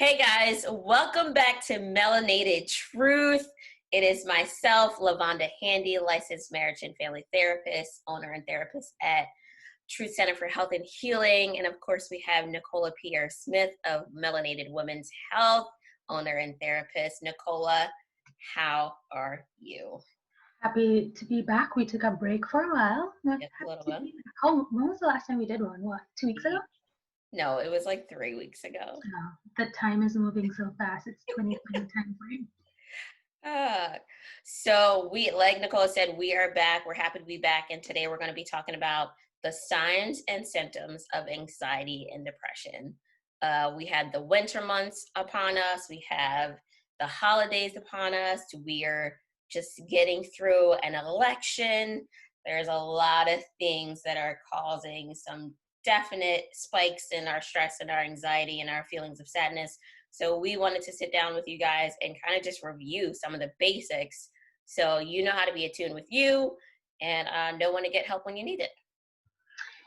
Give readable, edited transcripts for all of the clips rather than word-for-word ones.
Hey guys, welcome back to Melanated Truth. It is myself, Lavonda Handy, licensed marriage and family therapist, owner and therapist at Truth Center for Health and Healing. And of course, we have Nicola Pierre Smith of Melanated Women's Health, owner and therapist. Nicola, how are you? Happy to be back. We took a break for a while. Just a Happy little to bit. be back. Oh, when was the last time we did one? What, 2 weeks ago? No, it was like 3 weeks ago. Oh, the time is moving so fast. It's 2020 time frame. So like Nicola said, we are back. We're happy to be back. And today we're going to be talking about the signs and symptoms of anxiety and depression. We had the winter months upon us. We have the holidays upon us. We are just getting through an election. There's a lot of things that are causing some definite spikes in our stress and our anxiety and our feelings of sadness. So we wanted to sit down with you guys and kind of just review some of the basics so you know how to be attuned with you and know when to get help when you need it.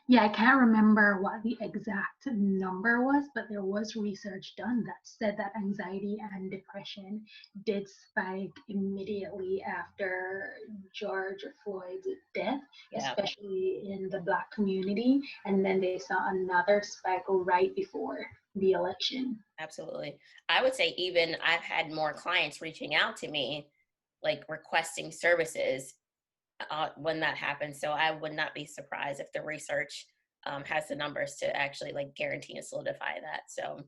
Yeah, I can't remember what the exact number was, but there was research done that said that anxiety and depression did spike immediately after George Floyd's death, Yeah, especially in the Black community. And then they saw another spike right before the election. absolutely. I would say even I've had more clients reaching out to me, like requesting services when that happens. So I would not be surprised if the research has the numbers to actually like guarantee and solidify that. So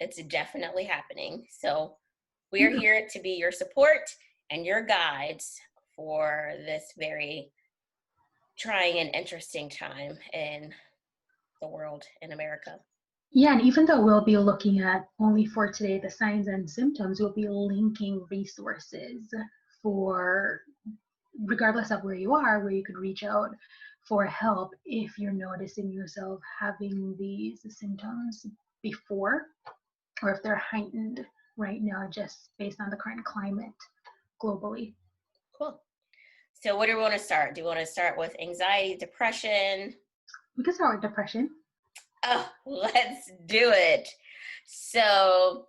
it's definitely happening. So we're here to be your support and your guides for this very trying and interesting time in the world in America. Yeah, and even though we'll be looking at only for today the signs and symptoms, we'll be linking resources for regardless of where you are, where you could reach out for help if you're noticing yourself having these symptoms before or if they're heightened right now just based on the current climate globally. Cool. So what do we want to start? Do you want to start with anxiety, depression? We can start with depression. Oh, let's do it. So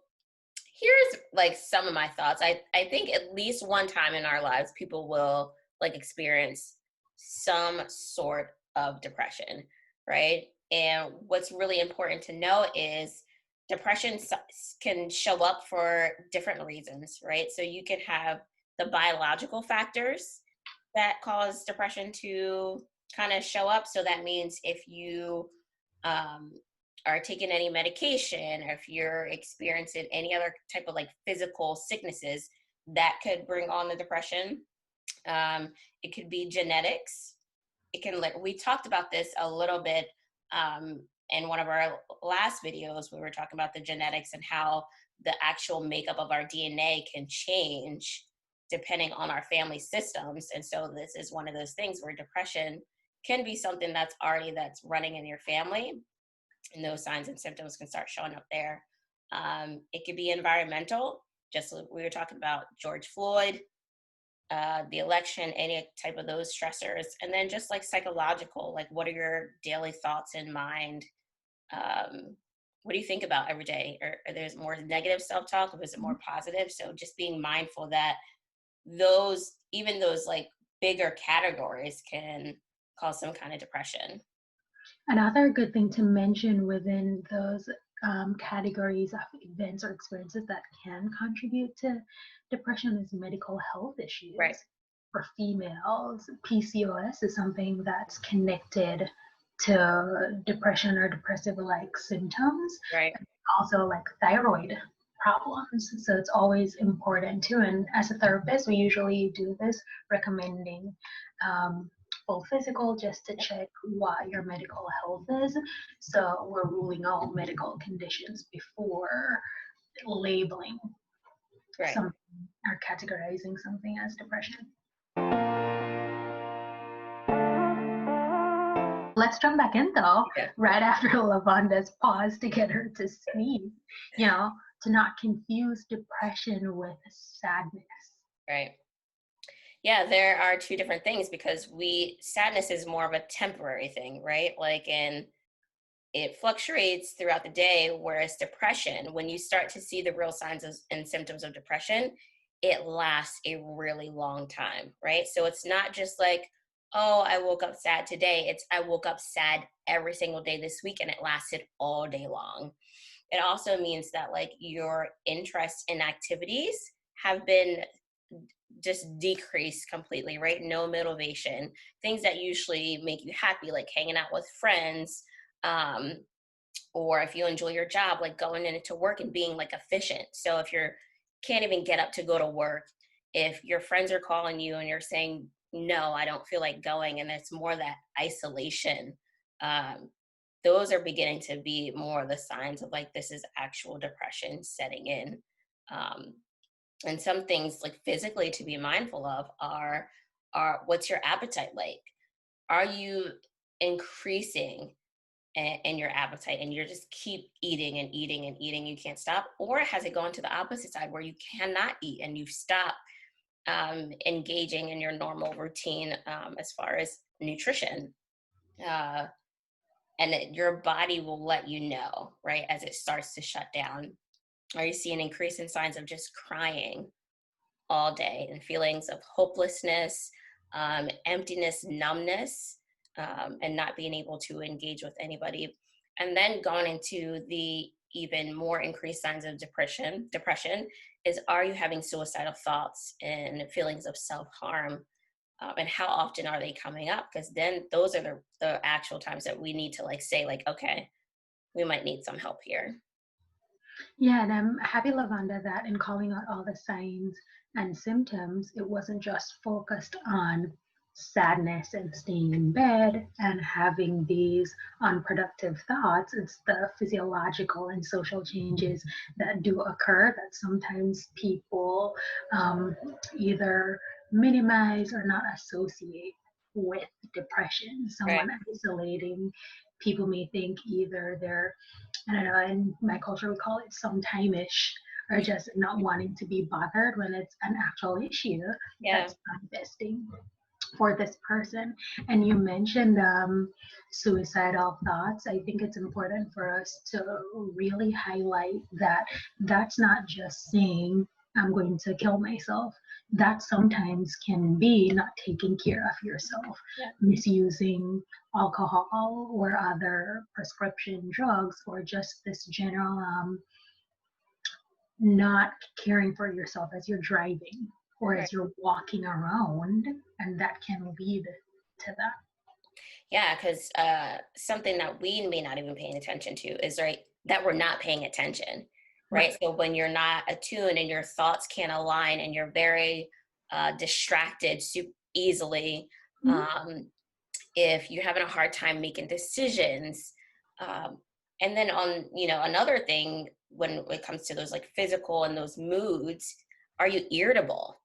here's like some of my thoughts. I think at least one time in our lives, people will like experience some sort of depression, right? And what's really important to know is depression can show up for different reasons, right? So you can have the biological factors that cause depression to kind of show up. So that means if you um, are taking any medication or if you're experiencing any other type of like physical sicknesses that could bring on the depression. It could be genetics. It can we talked about this a little bit in one of our last videos. We were talking about the genetics and how the actual makeup of our DNA can change depending on our family systems. And so this is one of those things where depression can be something that's running in your family, and those signs and symptoms can start showing up there. It could be environmental, just like we were talking about George Floyd, the election, any type of those stressors, and then just like psychological, like what are your daily thoughts in mind? What do you think about every day? Or there's more negative self-talk, or is it more positive? So just being mindful that even those like bigger categories can cause some kind of depression. Another good thing to mention within those categories of events or experiences that can contribute to depression is medical health Right. issues. For females, PCOS is something that's connected to depression or depressive like symptoms, Right. also like thyroid problems. So it's always important too. And as a therapist, we usually do this recommending full physical just to check what your medical health is. So we're ruling out medical conditions before labeling Right. something or categorizing something as depression. Let's jump back in though, Yeah. right after Lavanda's pause to get her to sneeze, to not confuse depression with sadness. Right. Yeah, there are two different things because sadness is more of a temporary thing, right? Like in it fluctuates throughout the day, whereas depression, when you start to see the real signs and symptoms of depression, it lasts a really long time, right? So it's not just like, oh, I woke up sad today. It's I woke up sad every single day this week and it lasted all day long. It also means that like your interest in activities have been just decreased completely, right? No motivation. Things that usually make you happy, like hanging out with friends, um, or if you enjoy your job, like going into work and being like efficient. So if you're can't even get up to go to work, if your friends are calling you and you're saying no, I don't feel like going, and it's more that isolation, um, those are beginning to be more the signs of like this is actual depression setting in. um, and some things like physically to be mindful of are what's your appetite like? Are you increasing in your appetite and you're just keep eating and eating and eating, you can't stop? Or has it gone to the opposite side where you cannot eat and you stop engaging in your normal routine as far as nutrition? uh, and your body will let you know, right, as it starts to shut down. Are you seeing an increase in signs of just crying all day and feelings of hopelessness, emptiness, numbness, and not being able to engage with anybody? And then going into the even more increased signs of depression is, are you having suicidal thoughts and feelings of self-harm? And how often are they coming up? Because then those are the actual times that we need to like say like, okay, we might need some help here. Yeah, and I'm happy, Lavanda, that in calling out all the signs and symptoms, it wasn't just focused on sadness and staying in bed and having these unproductive thoughts. It's the physiological and social changes that do occur that sometimes people either minimize or not associate with depression. Right. Someone isolating, people may think either they're, I don't know, in my culture we call it sometime-ish, or just not wanting to be bothered when it's an actual issue Yeah. that's manifesting for this person. And you mentioned suicidal thoughts. I think it's important for us to really highlight that that's not just saying, I'm going to kill myself. That sometimes can be not taking care of yourself, Yeah. misusing alcohol or other prescription drugs, or just this general not caring for yourself as you're driving or Right. as you're walking around, and that can lead to that. Yeah, because something that we may not even paying attention to is right that we're not paying attention, right? Right. So when you're not attuned and your thoughts can't align and you're very distracted easily, Mhm. um, if you're having a hard time making decisions, um, and then on another thing when it comes to those like physical and those moods, are you irritable?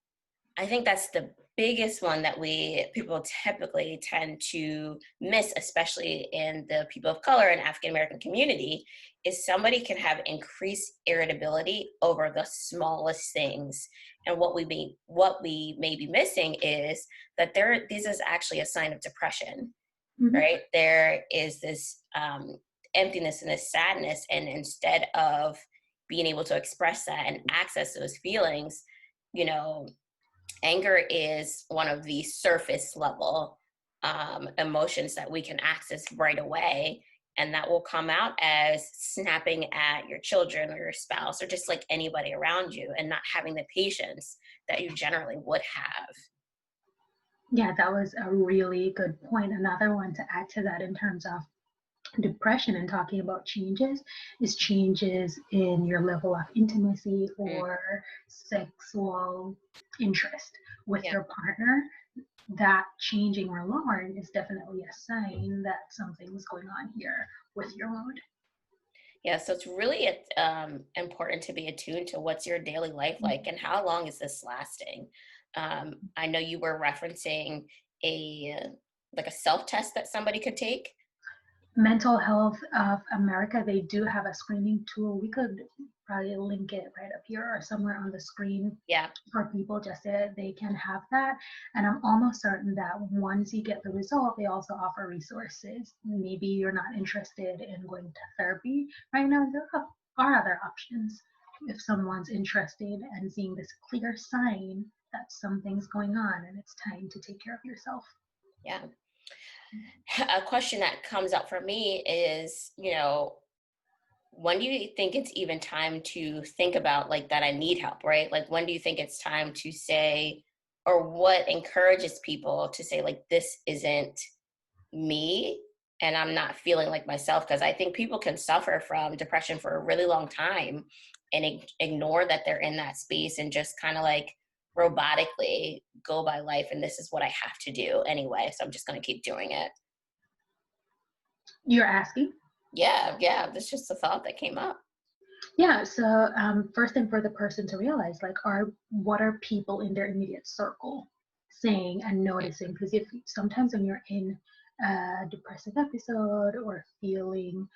I think that's the biggest one that we people typically tend to miss, especially in the people of color and African American community, is somebody can have increased irritability over the smallest things. And what we may be missing is that this is actually a sign of depression, Mhm. right? There is this emptiness and this sadness, and instead of being able to express that and access those feelings, you know, anger is one of the surface level emotions that we can access right away. And that will come out as snapping at your children or your spouse or just like anybody around you and not having the patience that you generally would have. Yeah, that was a really good point. Another one to add to that in terms of depression and talking about changes is changes in your level of intimacy Mm, or sexual interest with yeah. your partner. That changing or lowering is definitely a sign that something's going on here with your mood. Yeah. So it's really important to be attuned to what's your daily life like and how long is this lasting. I know you were referencing a like a self test that somebody could take. Mental Health of America, they do have a screening tool. We could probably link it right up here or somewhere on the screen Yeah. for people just so they can have that. And I'm almost certain that once you get the result, they also offer resources. Maybe you're not interested in going to therapy right now. There are other options. If someone's interested and seeing this clear sign that something's going on and it's time to take care of yourself. Yeah. A question that comes up for me is, when do you think it's even time to think about like that I need help, right? Like when do you think it's time to say, or what encourages people to say like this isn't me and I'm not feeling like myself? Because I think people can suffer from depression for a really long time and ignore that they're in that space and just kind of like robotically go by life and this is what I have to do anyway, so I'm just going to keep doing it. You're asking? Yeah, that's just a thought that came up. Yeah, so first thing for the person to realize, like, what are people in their immediate circle saying and noticing? Because if sometimes when you're in a depressive episode or feeling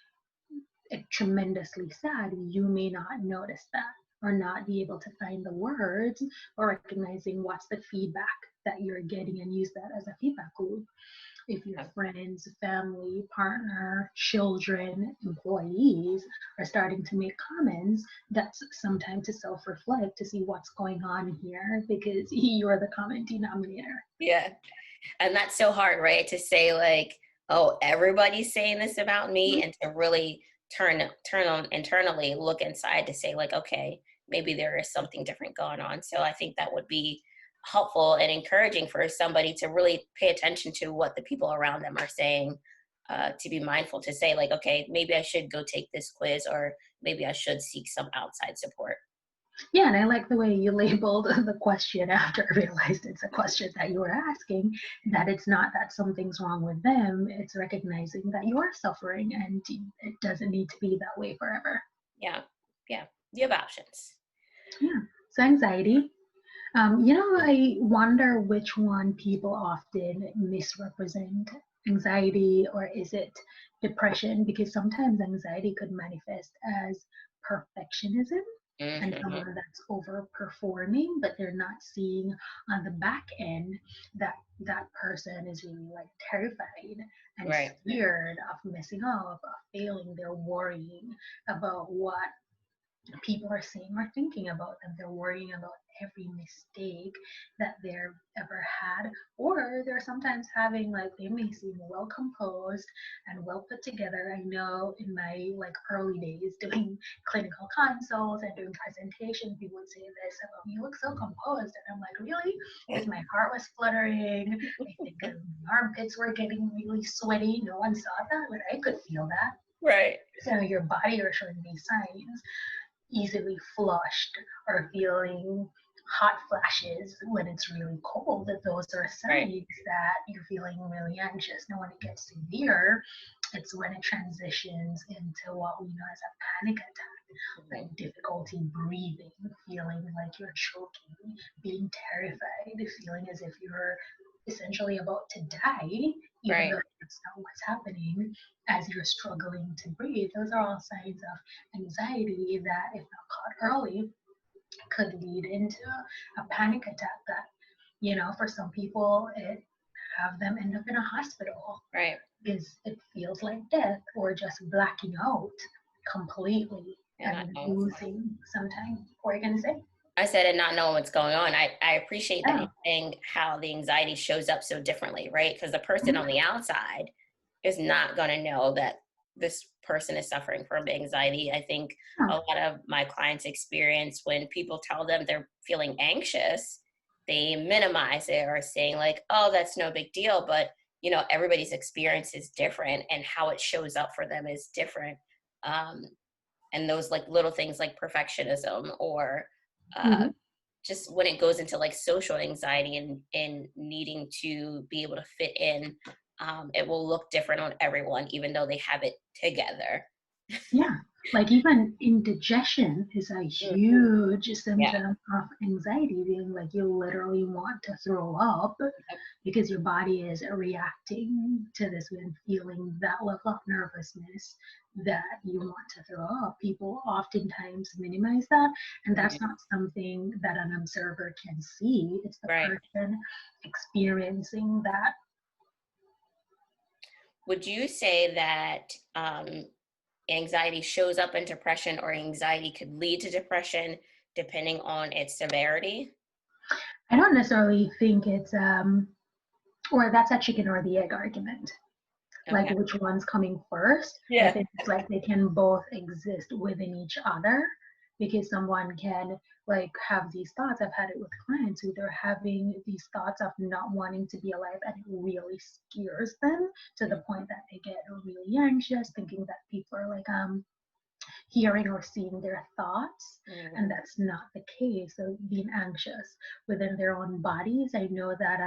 tremendously sad, you may not notice that or not be able to find the words or recognizing what's the feedback that you're getting and use that as a feedback loop. If your friends, family, partner, children, employees are starting to make comments, that's some time to self-reflect to see what's going on here because you're the common denominator. Yeah. And that's so hard, right? To say like, oh, everybody's saying this about me, and to really turn on internally, look inside to say like, okay, maybe there is something different going on. So I think that would be helpful and encouraging for somebody to really pay attention to what the people around them are saying, to be mindful to say like, okay, maybe I should go take this quiz, or maybe I should seek some outside support. Yeah, and I like the way you labeled the question after I realized it's a question that you were asking, that it's not that something's wrong with them, it's recognizing that you are suffering and it doesn't need to be that way forever. Yeah. Yeah. You have options. Yeah. So anxiety. I wonder which one people often misrepresent, anxiety or is it depression? Because sometimes anxiety could manifest as perfectionism and Hmm. someone that's overperforming, but they're not seeing on the back end that that person is really like terrified and Right. scared of messing up, of failing. They're worrying about what people are saying or thinking about them. They're worrying about every mistake that they've ever had, or they're sometimes having like they may seem well composed and well put together. I know in my like early days doing clinical consults and doing presentations, people would say this about you look so composed, and I'm like, really? Because my heart was fluttering. I think my armpits were getting really sweaty. No one saw that, but I could feel that. Right. So your body are showing these signs, easily flushed or feeling hot flashes when it's really cold, that those are Right. signs that you're feeling really anxious. Now when it gets severe, it's when it transitions into what we know as a panic attack, Mhm. like difficulty breathing, feeling like you're choking, being terrified, feeling as if you're essentially about to die, even Right. though that's not what's happening, as you're struggling to breathe. Those are all signs of anxiety that, if not caught early, could lead into a panic attack that, for some people, it have them end up in a hospital Right. because it feels like death or just blacking out completely And not and knowing what's going on. losing sometimes. What are you going to say? I said, and not knowing what's going on. I appreciate that Yeah. you're saying how the anxiety shows up so differently, right? Because the person on the outside is not going to know that this person is suffering from anxiety. I think Yeah. a lot of my clients experience when people tell them they're feeling anxious, they minimize it or saying like, oh, that's no big deal. But, everybody's experience is different and how it shows up for them is different. Um, and those like little things like perfectionism or uh, Mhm. just when it goes into like social anxiety and needing to be able to fit in, it will look different on everyone even though they have it together. Yeah. Like even indigestion is a Mhm. huge Yeah. symptom of anxiety, being like you literally want to throw up Yep. because your body is reacting to this and feeling that level of nervousness that you want to throw up. People oftentimes minimize that, and that's Mhm. not something that an observer can see. It's the Right. person experiencing that. Would you say that anxiety shows up in depression, or anxiety could lead to depression depending on its severity? I don't necessarily think it's or that's a chicken or the egg argument. Like Okay. which one's coming first. I Yeah. think it's like they can both exist within each other because someone can like have these thoughts. I've had it with clients who they're having these thoughts of not wanting to be alive and it really scares them to the point that they get really anxious, thinking that people are like hearing or seeing their thoughts, and Mhm. that's not the case. So being anxious within their own bodies, I know that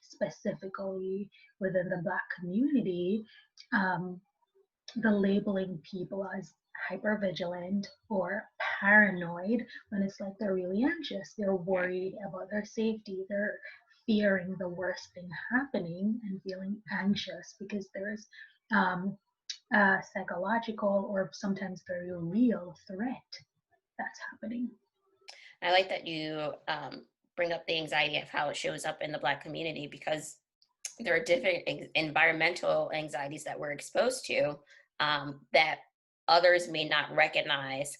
specifically within the Black community, um, the labeling people as hypervigilant or paranoid when it's like they're really anxious, they're Right. worried about their safety, they're fearing the worst thing happening and feeling anxious because there's um, psychological or sometimes very real threat that's happening. I like that you bring up the anxiety of how it shows up in the Black community, because there are different environmental anxieties that we're exposed to, that others may not recognize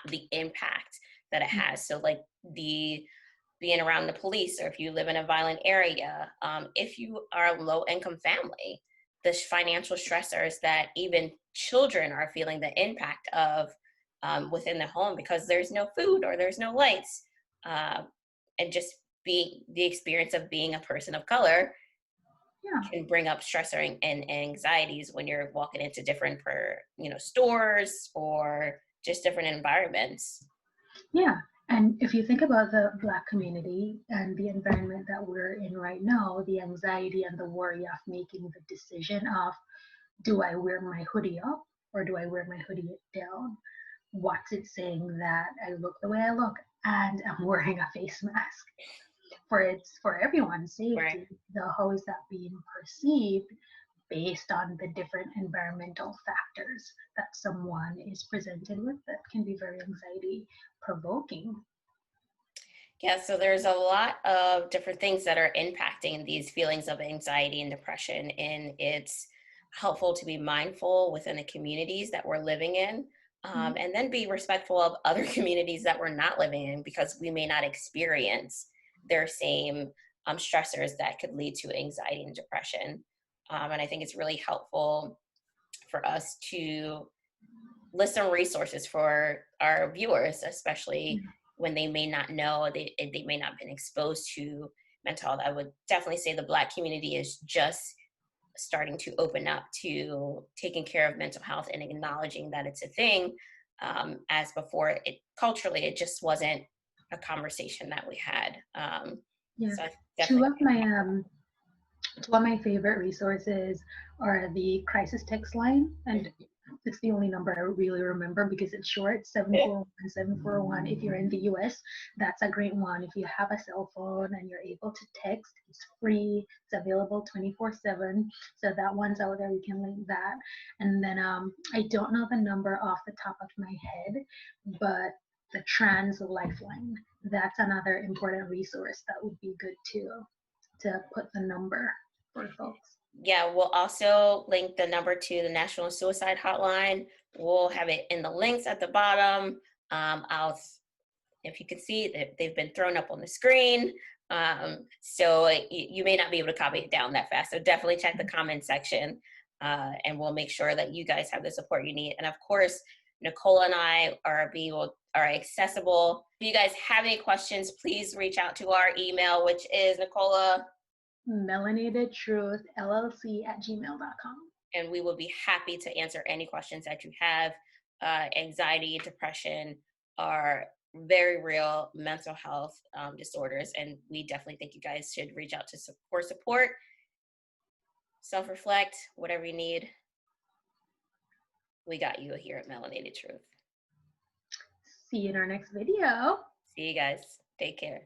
the impact that it has. So, like the being around the police, or if you live in a violent area, if you are a low income family, the financial stressors that even children are feeling the impact of, within the home, because there's no food or there's no lights, uh, and just being the experience of being a person of color Yeah, can bring up stressor and anxieties when you're walking into different stores or just different environments. yeah. And if you think about the Black community and the environment that we're in right now, the anxiety and the worry of making the decision of do I wear my hoodie up or do I wear my hoodie down? What's it saying that I look the way I look and I'm wearing a face mask? For it's for everyone's Right. safety. The how is that being perceived based on the different environmental factors that someone is presented with that can be very anxiety provoking. Yeah, so there's a lot of different things that are impacting these feelings of anxiety and depression, and it's helpful to be mindful within the communities that we're living in, Mhm. and then be respectful of other communities that we're not living in, because we may not experience their same stressors that could lead to anxiety and depression. And I think it's really helpful for us to list some resources for our viewers, especially Yeah. when they may not know, they may not have been exposed to mental health. I would definitely say the Black community is just starting to open up to taking care of mental health and acknowledging that it's a thing. As before, it culturally it just wasn't a conversation that we had. Yeah. So I Two definitely. of my two of my favorite resources are the crisis text line, and it's the only number I really remember because it's short 741 741. If you're in the US, that's a great one. If you have a cell phone and you're able to text, it's free, it's available 24/7. So that one's out there, we can link that. And then I don't know the number off the top of my head, but the trans lifeline, that's another important resource that would be good too to put the number for folks. Yeah, we'll also link the number to the National Suicide Hotline. We'll have it in the links at the bottom. I'll, if you can see that they've been thrown up on the screen. So you may not be able to copy it down that fast. So definitely check the comment section, and we'll make sure that you guys have the support you need. And of course, Nicola and I are accessible. If you guys have any questions, please reach out to our email, which is Nicola, melanatedtruthllc@gmail.com. and we will be happy to answer any questions that you have. Anxiety, depression are very real mental health disorders, and we definitely think you guys should reach out to support, self reflect, whatever you need. We got you here at Melanated Truth. See you in our next video. See you guys. Take care.